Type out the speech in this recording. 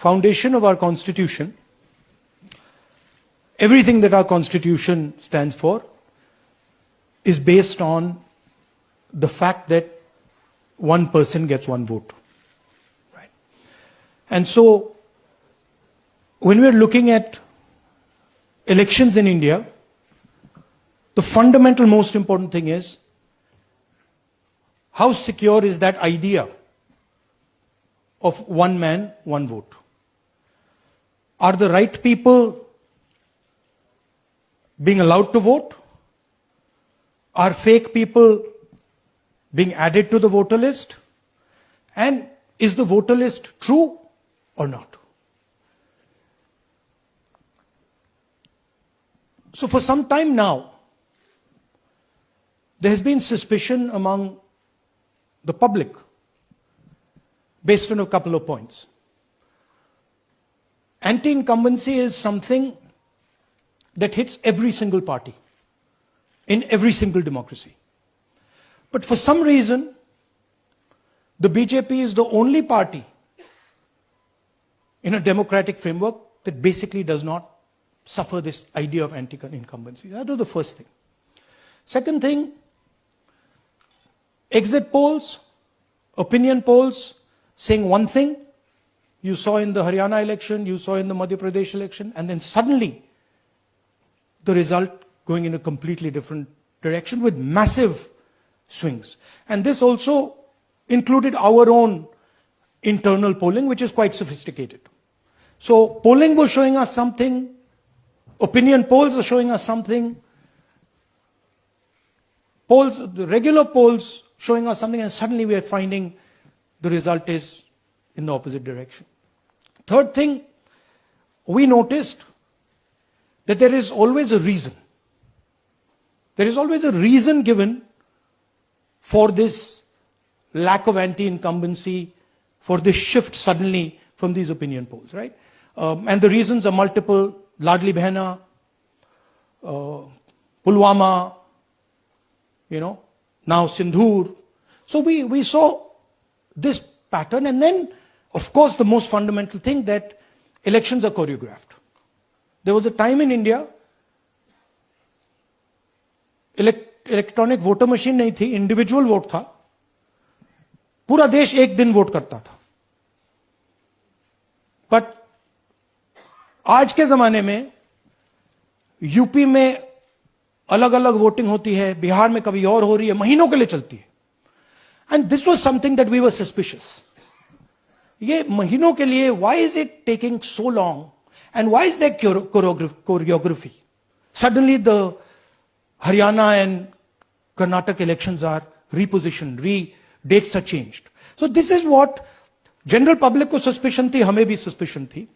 foundation of our constitution, everything that our constitution stands for is based on the fact that one person gets one vote. Right? And so, when we're looking at elections in India, the fundamental most important thing is how secure is that idea of one man, one vote? Are the right people being allowed to vote? Are fake people being added to the voter list? And is the voter list true or not? So for some time now, there has been suspicion among the public based on a couple of points. Anti-incumbency is something that hits every single party in every single democracy. But for some reason, the BJP is the only party in a democratic framework that basically does not suffer this idea of anti-incumbency. That was the first thing. Second thing, exit polls, opinion polls saying one thing. You saw in the Haryana election, you saw in the Madhya Pradesh election, and then suddenly the result going in a completely different direction with massive swings. And this also included our own internal polling, which is quite sophisticated. So polling was showing us something, opinion polls are showing us something, polls, the regular polls showing us something, and suddenly we are finding the result is in the opposite direction. Third thing, we noticed that there is always a reason. There is always a reason given for this lack of anti-incumbency, for this shift suddenly from these opinion polls, right? And the reasons are multiple. Ladli Behna, Pulwama, now Sindhur. So we saw this pattern, and then, of course, the most fundamental thing that elections are choreographed. There was a time in India, electronic voter machine नहीं थी, individual vote था, पूरा देश एक दिन vote करता था. But आज के जमाने में यूपी में अलग अलग वोटिंग होती है, बिहार में कभी और हो रही है, महीनों के लिए चलती है. And this was something that we were suspicious. ये महीनों के लिए, why is it taking so long and why is there choreography? Suddenly the Haryana and Karnataka elections are repositioned, dates are changed. So this is what general public को suspicion थी, हमें भी suspicion थी.